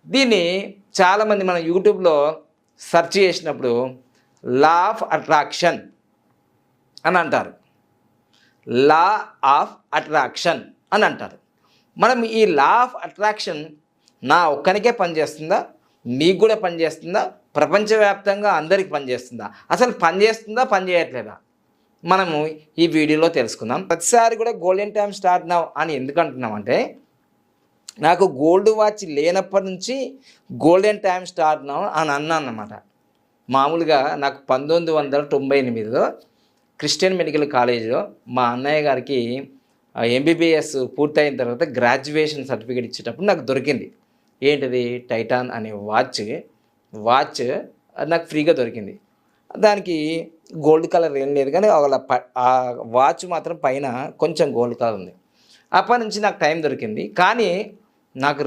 దీన్ని చాలామంది మనం యూట్యూబ్లో సెర్చ్ చేసినప్పుడు లా ఆఫ్ అట్రాక్షన్ అని అంటారు. లా ఆఫ్ అట్రాక్షన్ అని అంటారు. మనం ఈ లా ఆఫ్ అట్రాక్షన్ నా ఒక్కనికే పనిచేస్తుందా, మీకు కూడా పనిచేస్తుందా, ప్రపంచవ్యాప్తంగా అందరికి పనిచేస్తుందా, అసలు పనిచేస్తుందా పని చేయట్లేదా, మనము ఈ వీడియోలో తెలుసుకుందాం. ప్రతిసారి కూడా గోల్డెన్ టైమ్ స్టార్ట్ నౌ అని ఎందుకు అంటున్నామంటే, నాకు గోల్డ్ వాచ్ లేనప్పటి నుంచి గోల్డెన్ టైమ్ స్టార్ట్ నౌ అని అన్నాను అన్నమాట. మామూలుగా నాకు 1998లో క్రిస్టియన్ మెడికల్ కాలేజీలో మా అన్నయ్య గారికి ఎంబీబీఎస్ పూర్తయిన తర్వాత గ్రాడ్యుయేషన్ సర్టిఫికేట్ ఇచ్చేటప్పుడు నాకు దొరికింది. ఏంటిది? టైటాన్ అనే వాచ్ నాకు ఫ్రీగా దొరికింది. దానికి గోల్డ్ కలర్ ఏం లేదు, కానీ ఆ వాచ్ మాత్రం పైన కొంచెం గోల్డ్ కలర్ ఉంది. అప్పటి నుంచి నాకు టైం దొరికింది. కానీ నాకు